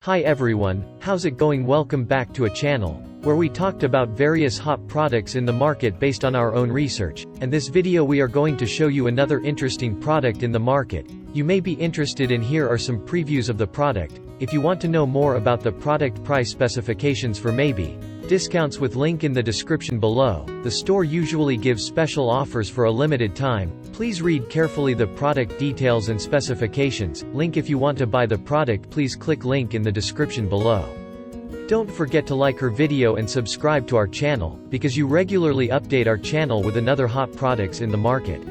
Hi everyone, how's it going? Welcome back to a channel where we talked about various hot products in the market based on our own research, and this video we are going to show you another interesting product in the market. You may be interested in. Here are some previews of the product. If you want to know more about the product price specifications for maybe discounts with link in the description below. The store usually gives special offers for a limited time. Please read carefully the product details and specifications. Link if you want to buy the product, please click link in the description below. Don't forget to like our video and subscribe to our channel, because you regularly update our channel with another hot products in the market.